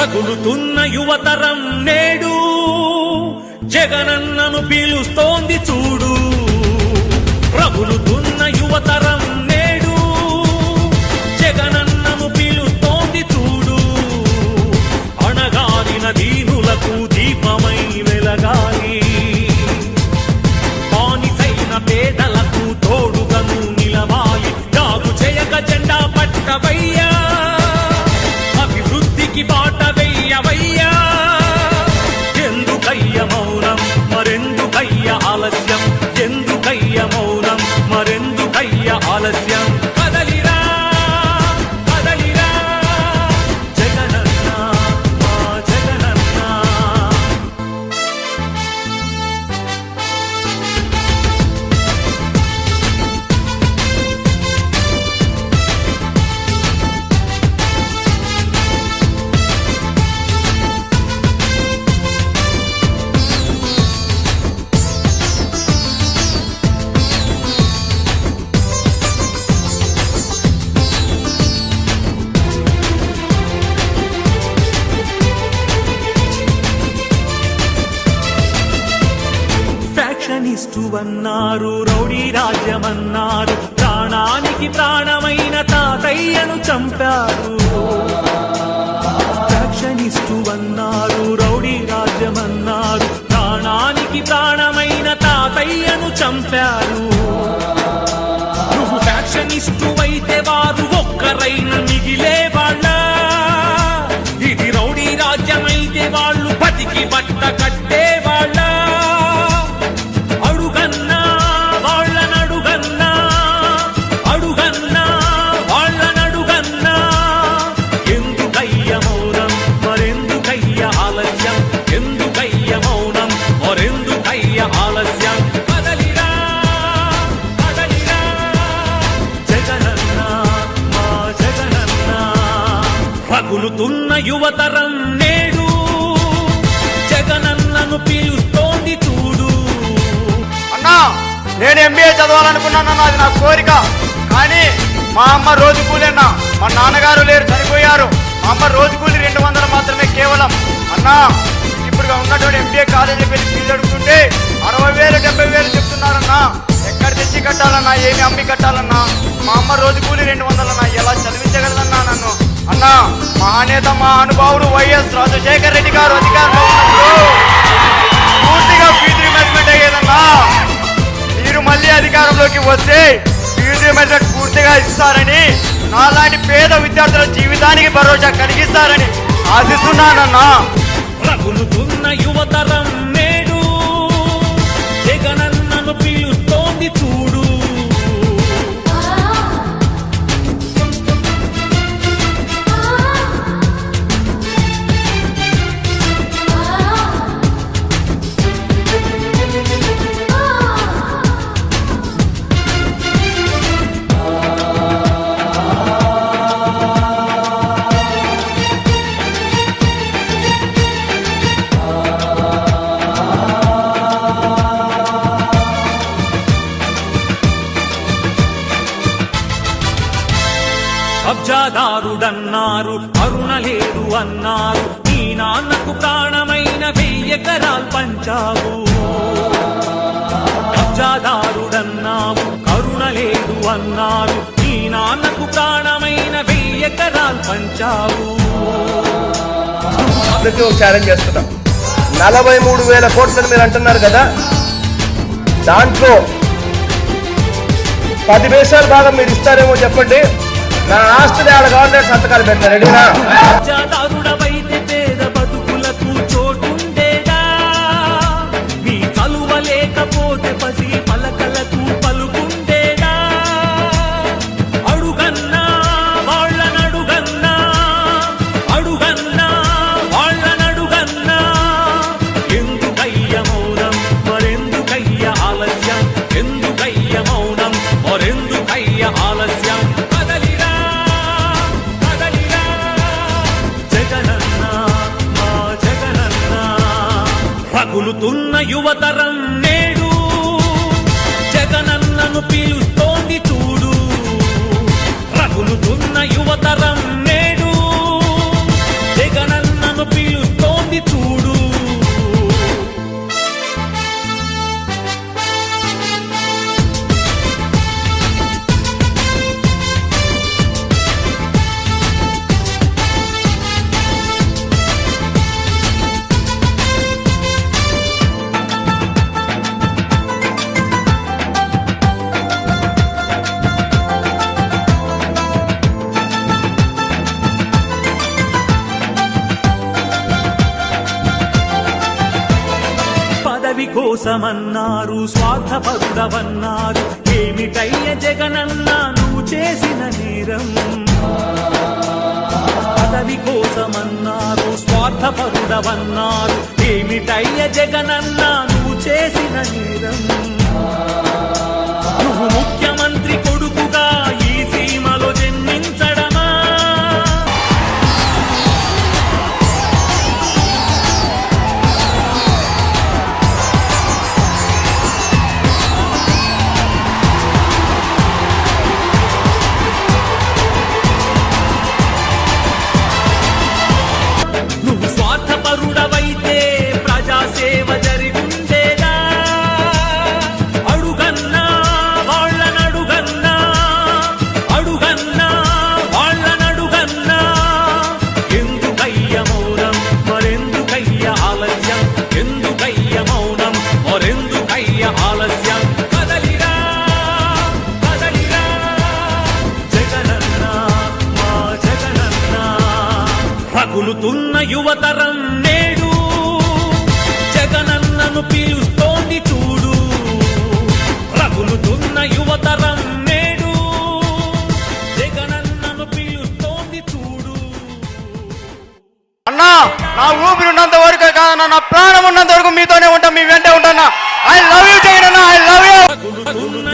రగులుతున్న యువతరం నేడు జగనన్నను పిలుస్తోంది చూడు. రగులుతున్న యువతరం నేడు జగనన్నను పిలుస్తోంది చూడు. అణగారిన దీనులకు దీపమై వెలగాలి, బానిసైన పేదలకు తోడుగను నిలవాలి. జాగు చేయక జెండా పట్టవయ్యా, అభివృద్ధికి బాట వెయ్యవయ్యా. ఎందుకయ్య మౌనం మరెందుకయ్య ఆలస్యం, ఎందుకయ్య మౌనం మరెందుకయ్య ఆలస్యం. కదలిరా కదలిరా జగనన్న మా జగనన్న. ఫ్యాక్షనిస్టు అన్నారు, రౌడీ రాజ్యమన్నారు, ప్రాణానికి ప్రాణమైన తాతయ్యను చంపారు. ఫ్యాక్షనిస్టు అన్నారు, రౌడీ రాజ్యమన్నారు, ప్రాణానికి ప్రాణమైన తాతయ్యను చంపారు. నువ్వు ఫ్యాక్షనిస్టు అయితే వారు ఒక్కరైన మిగిలే వాళ్ళ. ఇది రౌడీ రాజ్యమైతే వాళ్ళు బతికి బట్ట కట్టే వాళ్ళ. అడుగన్నా వాళ్ళనడుగన్నా, అడుగన్నా వాళ్ళనడుగన్నా. ఎందుకయ్య మౌనం మరెందుకయ్య ఆలస్యం, ఎందుకయ్య మౌనం మరెందుకయ్య ఆలస్యం. కదలిరా కదలిరా జగనన్న మా జగనన్న. రగులుతున్న యువతరం నేడు జగనన్నను పిలుస్తోంది చూడు. అన్నా, నేను ఎంబీఏ చదవాలనుకున్నాను, అది నా కోరిక. కానీ మా అమ్మ రోజు కూలీనా, మా నాన్నగారు లేరు, చనిపోయారు. మా అమ్మ రోజు కూలి 200 మాత్రమే కేవలం. అన్నా, ఇప్పుడు ఉన్నటువంటి ఎంబీఏ కాలేజీకి వెళ్ళి ఫీజు అడుగుతుంటే 60,000 70,000 చెప్తున్నారన్నా. ఎక్కడ తెచ్చి కట్టాలన్నా, ఏమి అమ్మి కట్టాలన్నా? మా అమ్మ రోజు కూలి 200 అన్నా. ఎలా చదివించగలదన్నా నన్ను? అన్నా, మహానేత మా అనుభావుడు వైఎస్ రాజశేఖర రెడ్డి గారు అధికారంలో ఉన్నప్పుడు పూర్తిగా ఫీజు రిమెంట్ అయ్యేదన్నా. మీరు మళ్ళీ అధికారంలోకి వస్తే ఫీజు రిమెంట్ పూర్తిగా ఇస్తారని, నాలాంటి పేద విద్యార్థుల జీవితానికి భరోసా కలిగిస్తారని ఆశిస్తున్నానన్నా. రగులుతున్న యువతరం నేడు జగనన్నను పిలుస్తోంది చూడు. కబ్జాదారుడన్నారు, కరుణ లేదు అన్నారు, నీ నాన్నకు ప్రాణమైన 1000 ఎకరాలు పంచావు. కబ్జాదారుడన్నావు, కరుణ లేదు అన్నారు, నీ నాన్నకు ప్రాణమైన 1000 ఎకరాలు పంచావు. ఛాలెంజ్ చేస్తున్నా. 43,000 కోట్లని మీరు అంటున్నారు కదా, దాంట్లో 10 పైసలు భాగం మీరు ఇస్తారేమో చెప్పండి. నా ఆస్తిని ఆడ గవర్నమెంట్ సంతకాలు పెట్టారు. రెడీనా? కబ్జాదారుడవైతే పేద బతుకులకు చోటుండేదా? నీ చలువ లేకపోతే పసి పలకలకు పలుకుండేదా? అడుగన్నా వాళ్ళనడుగన్నా, అడుగన్నా వాళ్ళనడుగన్నా. ఎందుకయ్య మౌనం మరెందుకయ్య ఆలస్యం, ఎందుకయ్య మౌనం మరెందుకయ్య ఆలస్యం. కదలిరా కదలిరా జగనన్న మా జగనన్న. రగులుతున్న యువతరం నేడు జగనన్నను పిలుస్తోంది చూడు. రగులుతున్న యువతరం నేడు జగనన్నను జగనన్నను పిలుస్తోంది చూడు. పదవి కోసమన్నారు, స్వార్థపరుడవన్నారు, ఏమిటయ్య జగనన్న నువ్వు చేసిన నేరం. పదవి కోసమన్నారు, స్వార్థపరుడవన్నారు, ఏమిటయ్య జగనన్న నువ్వు చేసిన నేరం. నువ్వు ముఖ్యమంత్రి కొడుకుగా ఈ సీమలో జన్మించడమా? నువ్వు స్వార్థపరుడవైతే ప్రజాసేవ జరిగుండేదా? అడుగన్నా వాళ్ళనడుగన్నా, అడుగన్నా వాళ్ళనడుగన్నా. ఎందుకయ్య మౌనం మరెందుకయ్య ఆలస్యం? ఎందుకయ్య మౌనం మరెందుకయ్య ఆలస్యం? కదలిరా కదలిరా జగనన్న, మా జగనన్న. రగులుతున్న యువతరం నేడు జగనన్నను పిలుస్తోంది చూడు. రగులుతున్న యువతరం నేడు జగనన్నను పిలుస్తోంది చూడు. అన్నా, నా ఊపిరి ఉన్నంత వరకు కాదన్నా, నా ప్రాణం ఉన్నంత వరకు మీతోనే ఉంటా, మీ వెంటే ఉంటానా. ఐ లవ్ యూ జగన్ అన్న, ఐ లవ్ యూ. రగులుతున్న